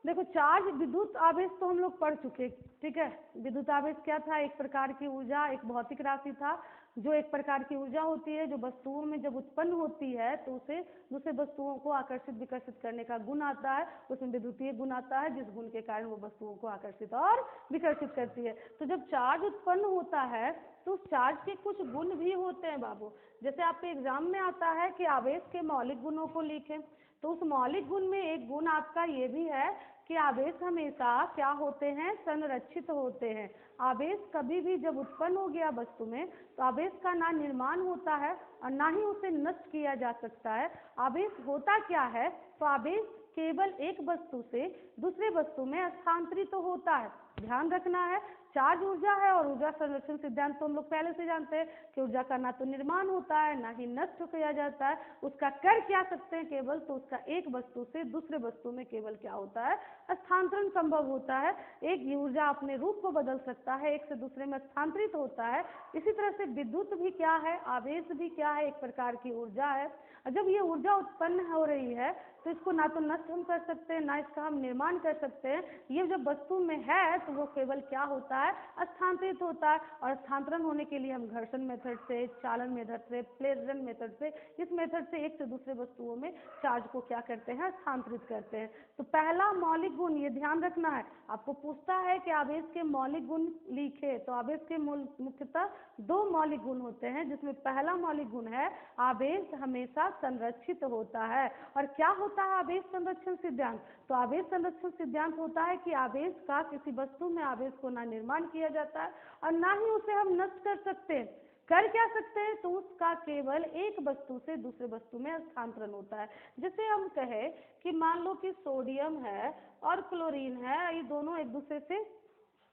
देखो, चार्ज विद्युत आवेश तो हम लोग पढ़ चुके। ठीक है, विद्युत आवेश क्या था? एक प्रकार की ऊर्जा, एक भौतिक राशि था जो एक प्रकार की ऊर्जा होती है जो वस्तुओं में जब उत्पन्न होती है तो उसे दूसरे वस्तुओं को आकर्षित विकर्षित करने का गुण आता है, उसमें विद्युतीय गुण आता है, जिस गुण के कारण वो वस्तुओं को आकर्षित और विकर्षित करती है। तो जब चार्ज उत्पन्न होता है तो उस चार्ज के कुछ गुण भी होते हैं बाबू। जैसे आपके एग्जाम में आता है कि आवेश के मौलिक गुणों को लिखें, तो उस मौलिक गुण में एक गुण आपका ये भी है कि आवेश हमेशा क्या होते हैं? संरक्षित होते हैं। आवेश कभी भी जब उत्पन्न हो गया वस्तु में तो आवेश का ना निर्माण होता है और ना ही उसे नष्ट किया जा सकता है। आवेश होता क्या है? तो आवेश केवल एक वस्तु से दूसरे वस्तु में स्थानांतरित तो होता है। ध्यान रखना है, चार्ज ऊर्जा है और ऊर्जा संरक्षण सिद्धांत तो हम लोग पहले से जानते हैं कि ऊर्जा का ना तो निर्माण होता है ना ही नष्ट किया जाता है, उसका कर क्या सकते हैं केवल? तो उसका एक वस्तु से दूसरे वस्तु में केवल क्या होता है? स्थानांतरण संभव होता है। एक ऊर्जा अपने रूप को बदल सकता है, एक से दूसरे में स्थानांतरित होता है। इसी तरह से विद्युत भी क्या है? आवेश भी क्या है? एक प्रकार की ऊर्जा है। जब ये ऊर्जा उत्पन्न हो रही है तो इसको ना तो नष्ट हम कर सकते हैं ना इसका हम निर्माण कर सकते हैं। ये जब वस्तु में है तो वो केवल क्या होता है? स्थानांतरित होता है। और स्थानांतरण होने के लिए हम घर्षण मेथड से, चालन मेथड से, प्रेरण मेथड से, इस मेथड से एक से दूसरे वस्तुओं में चार्ज को क्या करते हैं? स्थानांतरित करते हैं। तो पहला मौलिक गुण ये ध्यान रखना है, आपको पूछता है कि आवेश के मौलिक गुण लिखे, तो आवेश के मुख्यतः 2 मौलिक गुण होते हैं, जिसमें पहला मौलिक गुण है आवेश हमेशा संरक्षित होता है। और क्या होता है आवेश संरक्षण सिद्धांत? तो आवेश संरक्षण सिद्धांत होता है कि आवेश का किसी वस्तु में आवेश को ना निर्माण किया जाता है और ना ही उसे हम नष्ट कर सकते हैं। कर क्या सकते हैं? तो उसका केवल एक वस्तु से दूसरे वस्तु में स्थानांतरण होता है। जैसे हम कहें कि मान लो कि सोडियम है और क्लोरीन है, ये दोनों एक दूसरे से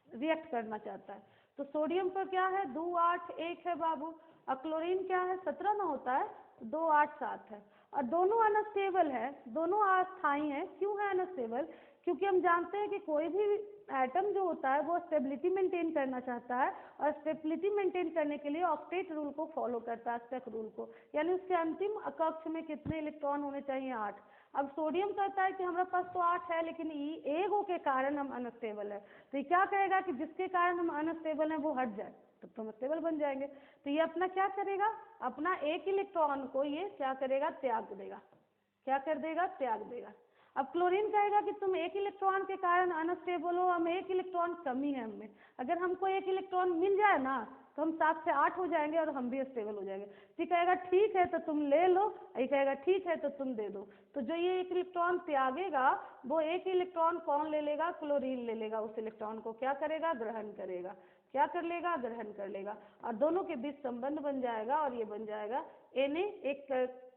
रिएक्ट करना चाहता है, तो सोडियम पर क्या है? 2 8 1 है बाबू, और क्लोरीन क्या है? 17 ना होता है, 2 8 7 है। और दोनों अनस्टेबल है, दोनों अस्थायी हैं। क्यों है अनस्टेबल? क्योंकि हम जानते हैं कि कोई भी एटम जो होता है वो स्टेबिलिटी मेंटेन करना चाहता है और स्टेबिलिटी मेंटेन करने के लिए ऑक्टेट रूल को फॉलो करता है, स्टक रूल को, यानी उसके अंतिम कक्ष में कितने इलेक्ट्रॉन होने चाहिए? 8। अब सोडियम कहता है कि हमारे पास तो 8 है लेकिन ईगो के कारण हम अनस्टेबल है, तो ये क्या कहेगा कि जिसके कारण हम अनस्टेबल हैं वो हट जाए, तब तो हम स्टेबल बन जाएंगे। तो ये अपना क्या करेगा? अपना एक इलेक्ट्रॉन को ये क्या करेगा? त्याग देगा। क्या कर देगा? त्याग देगा। अब क्लोरीन कहेगा कि तुम एक इलेक्ट्रॉन के कारण अनस्टेबल हो, हम एक इलेक्ट्रॉन कमी है हमें, अगर हमको एक इलेक्ट्रॉन मिल जाए ना तो हम 7 से 8 हो जाएंगे और हम भी स्टेबल हो जाएंगे। ये कहेगा ठीक है तो तुम ले लो, ये कहेगा ठीक है तो तुम दे दो। तो जो ये एक इलेक्ट्रॉन त्यागेगा वो एक इलेक्ट्रॉन कौन ले लेगा, क्लोरीन ले लेगा, उस इलेक्ट्रॉन को क्या करेगा, ग्रहण करेगा। क्या कर लेगा, ग्रहण कर लेगा, और दोनों के बीच संबंध बन जाएगा और ये बन जाएगा Na, एक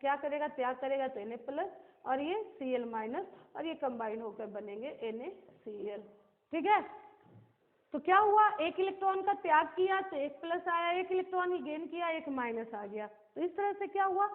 क्या करेगा, त्याग करेगा तो Na+, और ये Cl-, और ये कंबाइन होकर बनेंगे NaCl। ठीक है, तो क्या हुआ, एक इलेक्ट्रॉन का त्याग किया तो एक प्लस आया, एक इलेक्ट्रॉन ही गेन किया, एक माइनस आ गया। तो इस तरह से क्या हुआ,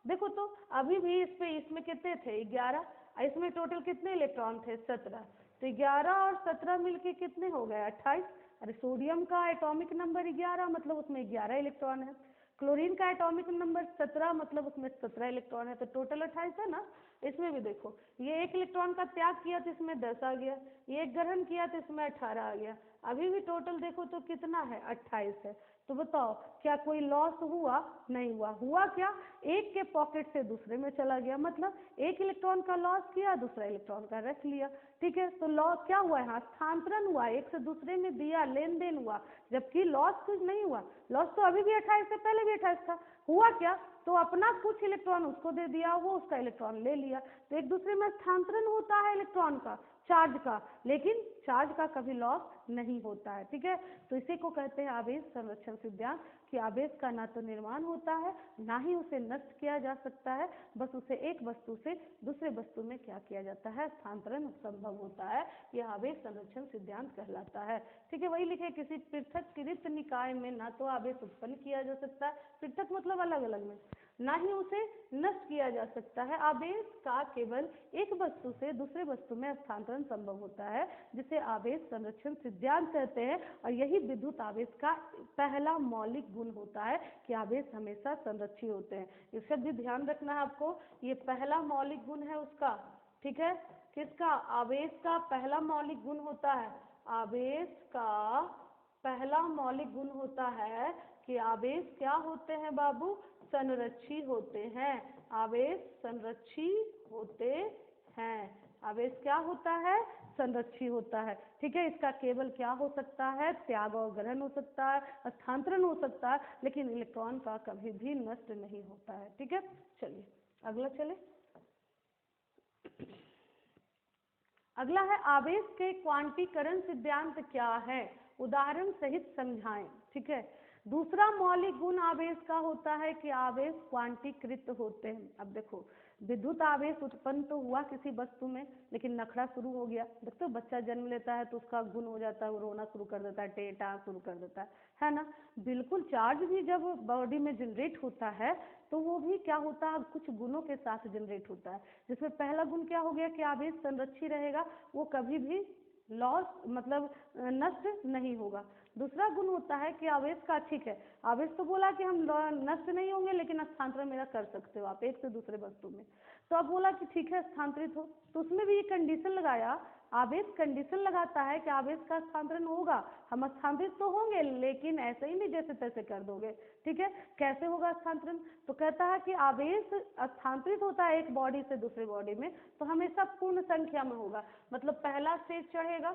देखो तो अभी भी इसमें कितने थे, 11, इसमें टोटल कितने इलेक्ट्रॉन थे, 17। तो 11 और 17 मिलके कितने हो गए, 28। अरे सोडियम का एटॉमिक नंबर 11, मतलब उसमें 11 इलेक्ट्रॉन है। क्लोरीन का एटॉमिक नंबर 17, मतलब उसमें 17 इलेक्ट्रॉन है, तो टोटल 28 है ना। इसमें भी देखो, ये एक इलेक्ट्रॉन का त्याग किया तो इसमें 10 आ गया, ये एक ग्रहण किया तो इसमें 18 आ गया। अभी भी टोटल देखो तो कितना है, 28 है। तो बताओ क्या कोई लॉस हुआ, नहीं हुआ। हुआ क्या, एक के पॉकेट से दूसरे में चला गया, मतलब एक इलेक्ट्रॉन का लॉस किया, दूसरा इलेक्ट्रॉन का रख लिया। ठीक है, तो लॉस क्या हुआ, यहाँ स्थानांतरण हुआ, एक से दूसरे में दिया, लेन देन हुआ, जबकि लॉस कुछ नहीं हुआ। लॉस तो अभी भी 28 से पहले भी 28 था। हुआ क्या, तो अपना कुछ इलेक्ट्रॉन उसको दे दिया, वो उसका इलेक्ट्रॉन ले लिया। तो एक दूसरे में स्थानांतरण होता है इलेक्ट्रॉन का, चार्ज का, लेकिन चार्ज का कभी लॉस नहीं होता है। ठीक है, तो इसी को कहते हैं आवेश संरक्षण सिद्धांत, कि आवेश का ना तो निर्माण होता है, ना ही उसे नष्ट किया जा सकता है, बस उसे एक वस्तु से दूसरे वस्तु में क्या किया जाता है, स्थानांतरण संभव होता है। यह आवेश संरक्षण सिद्धांत कहलाता है। ठीक है, वही लिखे, किसी पृथक्कृत निकाय में ना तो आवेश उत्पन्न किया जा सकता है, पृथक मतलब अलग अलग में, ना ही उसे नष्ट किया जा सकता है। आवेश का केवल एक वस्तु से दूसरे वस्तु में स्थानांतरण संभव होता है, जिसे आवेश संरक्षण सिद्धांत कहते हैं। और यही विद्युत आवेश का पहला मौलिक गुण होता है कि आवेश हमेशा संरक्षित होते हैं। इसका भी ध्यान रखना है आपको, ये पहला मौलिक गुण है उसका। ठीक है, किसका, आवेश का पहला मौलिक गुण होता है, आवेश का पहला मौलिक गुण होता है कि आवेश क्या होते हैं बाबू, संरक्षी होते हैं। आवेश संरक्षी होते हैं। आवेश क्या होता है, संरक्षी होता है। ठीक है, इसका केवल क्या हो सकता है, त्याग और ग्रहण हो सकता है, स्थानांतरण हो सकता है, लेकिन इलेक्ट्रॉन का कभी भी नष्ट नहीं होता है। ठीक है, चलिए अगला चले। अगला है आवेश के क्वांटीकरण सिद्धांत क्या है, उदाहरण सहित समझाएं। ठीक है, दूसरा मौलिक गुण आवेश का होता है कि आवेश क्वांटीकृत होते हैं। अब देखो, विद्युत आवेश उत्पन्न तो हुआ किसी वस्तु में, लेकिन नखरा शुरू हो गया। देखते हो बच्चा जन्म लेता है तो उसका गुण हो जाता है, वो रोना शुरू कर देता है, टेटा शुरू कर देता है ना। बिल्कुल, चार्ज भी जब बॉडी में जनरेट होता है तो वो भी क्या होता है, कुछ गुणों के साथ जनरेट होता है, जिसमें पहला गुण क्या हो गया कि आवेश संरक्षित रहेगा, वो कभी भी लॉस मतलब नष्ट नहीं होगा। दूसरा गुण होता है कि आवेश का, ठीक है, आवेश तो बोला कि हम नष्ट नहीं होंगे, लेकिन स्थानांतरण मेरा कर सकते हो आप एक से दूसरे वस्तु में। तो अब बोला कि ठीक है स्थानांतरित हो, तो उसमें भी ये कंडीशन लगाया, आवेश कंडीशन लगाता है कि आवेश का स्थानांतरण होगा, हम स्थानांतरित तो होंगे, लेकिन ऐसे ही नहीं जैसे तैसे कर दोगे। ठीक है, कैसे होगा स्थानांतरण, तो कहता है कि आवेश स्थानांतरित होता है एक बॉडी से दूसरे बॉडी में, तो हमेशा पूर्ण संख्या में होगा। मतलब पहला स्टेज चढ़ेगा,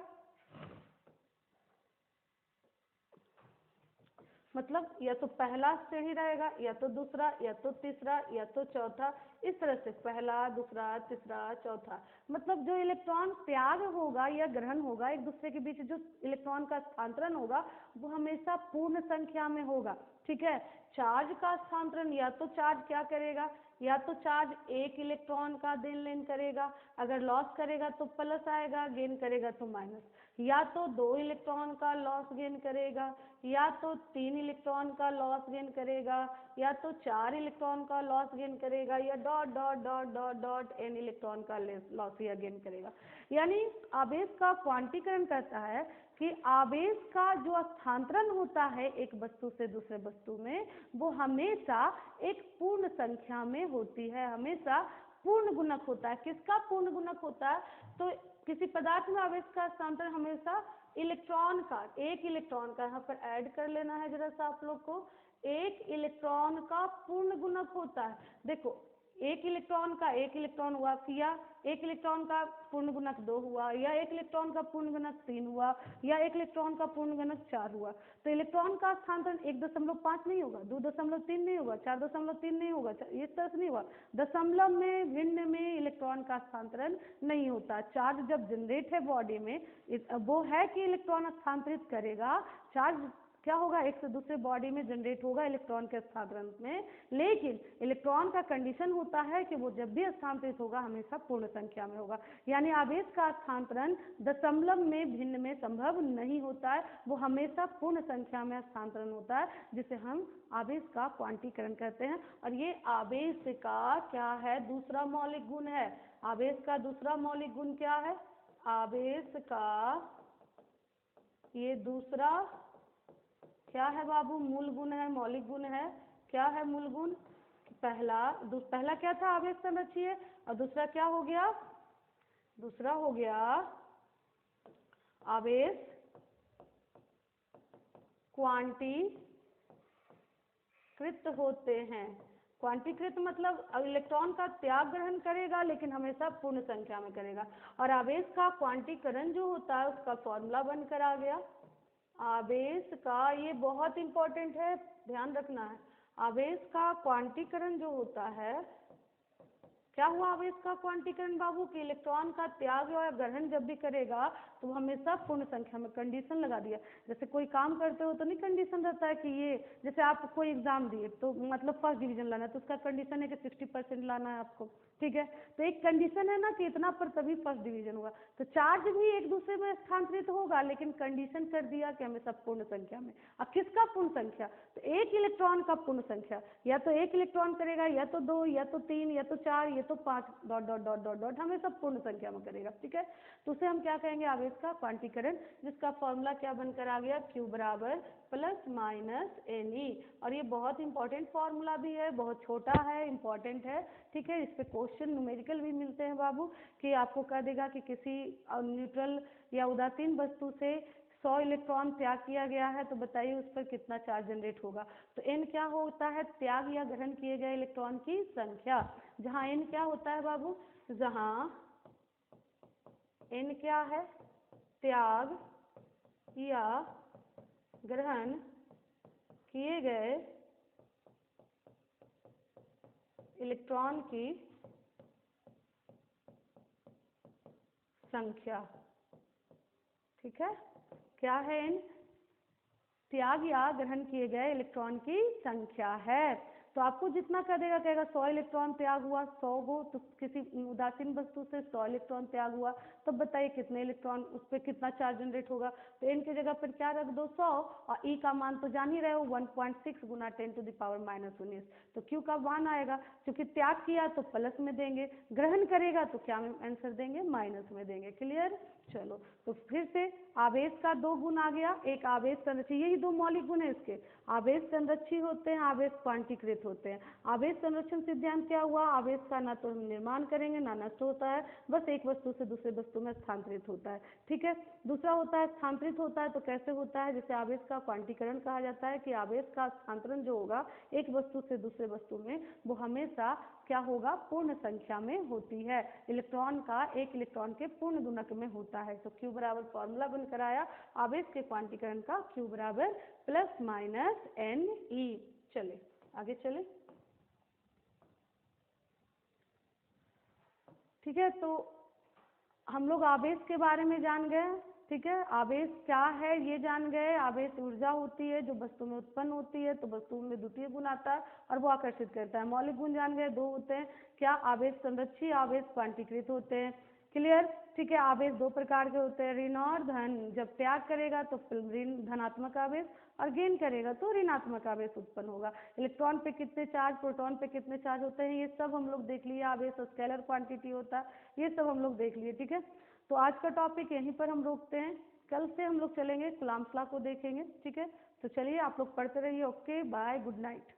मतलब या तो पहला सीढ़ी रहेगा, या तो दूसरा, या तो तीसरा, या तो चौथा, इस तरह से पहला, दूसरा, तीसरा, चौथा। मतलब जो इलेक्ट्रॉन त्याग होगा या ग्रहण होगा, एक दूसरे के बीच जो इलेक्ट्रॉन का स्थानांतरण होगा वो हमेशा पूर्ण संख्या में होगा। ठीक है, चार्ज का स्थानांतरण, या तो चार्ज क्या करेगा, या तो चार्ज एक इलेक्ट्रॉन का देन लेन करेगा, अगर लॉस करेगा तो प्लस आएगा, गेन करेगा तो माइनस, या तो 2 इलेक्ट्रॉन का लॉस गेन करेगा, या तो 3 इलेक्ट्रॉन का लॉस गेन करेगा, या तो 4 इलेक्ट्रॉन का लॉस गेन करेगा, या dot dot dot dot dot n electron का लॉस या गेन करेगा। यानी आवेश का क्वांटीकरण कहता है कि आवेश का जो स्थानांतरण होता है एक वस्तु से दूसरे वस्तु में, वो हमेशा एक पूर्ण संख्या में होती है, हमेशा पूर्ण गुणक होता है। किसका पूर्ण गुणक होता है, तो किसी पदार्थ में आवेश का स्थानांतरण हमेशा इलेक्ट्रॉन का, एक इलेक्ट्रॉन का, यहाँ पर ऐड कर लेना है जरा सा आप लोग को, एक इलेक्ट्रॉन का पूर्ण गुणक होता है। देखो एक इलेक्ट्रॉन का एक इलेक्ट्रॉन हुआ, या एक इलेक्ट्रॉन का पूर्ण गुणक 2 हुआ, या एक इलेक्ट्रॉन का पूर्ण गुणक 3 हुआ, या एक इलेक्ट्रॉन का पूर्ण गुणक 4 हुआ। तो इलेक्ट्रॉन का स्थानांतरण 1.5 नहीं होगा, 2.3 नहीं होगा, 4.3 नहीं होगा, इस तरह से नहीं होगा। दशमलव में भिन्न में इलेक्ट्रॉन का स्थानांतरण नहीं होता। चार्ज जब जनरेट है बॉडी में, वो है कि इलेक्ट्रॉन स्थानांतरित करेगा, चार्ज क्या होगा, एक से दूसरे बॉडी में जनरेट होगा इलेक्ट्रॉन के स्थानांतरण में, लेकिन इलेक्ट्रॉन का कंडीशन होता है कि वो जब भी स्थानांतरित होगा हमेशा पूर्ण संख्या में होगा। यानी आवेश का स्थानांतरण दशमलव में भिन्न में संभव नहीं होता है, वो हमेशा पूर्ण संख्या में स्थानांतरण होता है, जिसे हम आवेश का क्वांटीकरण कहते हैं। और ये आवेश का क्या है, दूसरा मौलिक गुण है। आवेश का दूसरा मौलिक गुण क्या है, आवेश का ये दूसरा क्या है बाबू, मूल गुण है, मौलिक गुण है। क्या है मूल गुण, पहला क्या था, आवेश संरक्षीय, और दूसरा क्या हो गया, दूसरा हो गया आवेश क्वांटीकृत होते हैं। क्वांटीकृत मतलब इलेक्ट्रॉन का त्याग ग्रहण करेगा लेकिन हमेशा पूर्ण संख्या में करेगा। और आवेश का क्वांटीकरण जो होता है उसका फॉर्मूला बनकर आ गया। आवेश का, ये बहुत इंपॉर्टेंट है, ध्यान रखना है। आवेश का क्वांटीकरण जो होता है, क्या हुआ आवेश का क्वांटीकरण बाबू, कि इलेक्ट्रॉन का त्याग या ग्रहण जब भी करेगा तो हमेशा पूर्ण संख्या में, कंडीशन लगा दिया। जैसे कोई काम करते हो तो नहीं कंडीशन रहता है कि ये, जैसे आप कोई एग्जाम दिए तो मतलब फर्स्ट डिवीजन लाना है तो उसका कंडीशन है कि 60% लाना है आपको, ठीक है। तो एक कंडीशन है ना कि इतना पर तभी फर्स्ट डिवीजन होगा। तो चार्ज भी एक दूसरे में स्थानांतरित होगा लेकिन कंडीशन कर दिया कि हमेशा पूर्ण संख्या में। अब किसका पूर्ण संख्या, तो एक इलेक्ट्रॉन का पूर्ण संख्या, या तो एक इलेक्ट्रॉन करेगा, या तो 2, या तो 3, या तो 4, या तो 5 dot dot dot dot dot हमेशा पूर्ण संख्या में करेगा, ठीक है। तो उसे हम क्या कहेंगे, आवेश का क्वांटीकरण, जिसका फॉर्मूला क्या बनकर आ गया, Q बराबर प्लस माइनस Ne। और ये बहुत इंपॉर्टेंट फॉर्मूला भी है, बहुत छोटा है, इंपॉर्टेंट है, ठीक है। इस पे क्वेश्चन न्यूमेरिकल भी मिलते हैं बाबू, कि आपको कह देगा कि किसी न्यूट्रल या उदासीन वस्तु से 100 इलेक्ट्रॉन त्याग किया गया है, तो बताइए उस पर कितना चार्ज जनरेट होगा। तो n क्या होता है, त्याग या ग्रहण किए गए इलेक्ट्रॉन की संख्या। जहाँ n क्या होता है बाबू, जहाँ n क्या है, त्याग या ग्रहण किए गए इलेक्ट्रॉन की संख्या, ठीक है। क्या है n, त्याग या ग्रहण किए गए इलेक्ट्रॉन की संख्या है। तो आपको जितना कह देगा, कहेगा 100 इलेक्ट्रॉन त्याग हुआ, 100 हो तो किसी उदासीन वस्तु से 100 इलेक्ट्रॉन त्याग हुआ, तब बताइए कितने इलेक्ट्रॉन, उस पर कितना चार्ज जनरेट होगा। तो n की जगह पर क्या रख दो, 100, और e का मान तो जान ही रहे हो 1.6 गुना 10⁻⁻�19। तो q का मान आएगा, क्योंकि त्याग किया तो प्लस में देंगे, ग्रहण करेगा तो क्या में आंसर देंगे, माइनस में देंगे। क्लियर, चलो तो फिर से आवेश का 2 गुण आ गया, एक आवेश संरक्षी, यही 2 मौलिक गुण है इसके, आवेश संरक्षी होते हैं, आवेश क्वांटीकृत होते हैं। आवेश संरक्षण सिद्धांत क्या हुआ, आवेश का ना तो निर्माण करेंगे ना नष्ट होता है, बस एक वस्तु से दूसरे वस्तु में स्थानांतरित होता है, ठीक है। दूसरा होता है स्थानांतरित होता है, तो कैसे होता है, जैसे आवेश का क्वांटीकरण कहा जाता है कि आवेश का स्थानांतरण जो होगा एक वस्तु से दूसरे वस्तु में, वो हमेशा क्या होगा, पूर्ण संख्या में होती है। इलेक्ट्रॉन का एक इलेक्ट्रॉन के पूर्ण गुणक में होता है। तो Q बराबर फॉर्मूला बनकर आया आवेश के क्वांटीकरण का, Q बराबर प्लस माइनस Ne। चले आगे चले, ठीक है। तो हम लोग आवेश के बारे में जान गए, ठीक है। आवेश क्या है ये जान गए, आवेश ऊर्जा होती है जो वस्तु में उत्पन्न होती है, तो वस्तु में द्वितीय गुण आता है और वो आकर्षित करता है। मौलिक गुण जान गए, 2 होते हैं, क्या, आवेश संरक्षी, आवेश क्वांटीकृत होते हैं। क्लियर, ठीक है। आवेश 2 प्रकार के होते हैं, ऋण और धन। जब त्याग करेगा तो ऋण धनात्मक आवेश, और गेन करेगा तो ऋणात्मक आवेश उत्पन्न होगा। इलेक्ट्रॉन पे कितने चार्ज, प्रोटॉन पे कितने चार्ज होते हैं, ये सब हम लोग देख लिए। आवेश स्केलर क्वांटिटी होता है, ये सब हम लोग देख लिए, ठीक है। तो आज का टॉपिक यहीं पर हम रोकते हैं, कल से हम लोग चलेंगे कूलम्ब्स लॉ को देखेंगे, ठीक है। तो चलिए आप लोग पढ़ते रहिए, ओके बाय, गुड नाइट।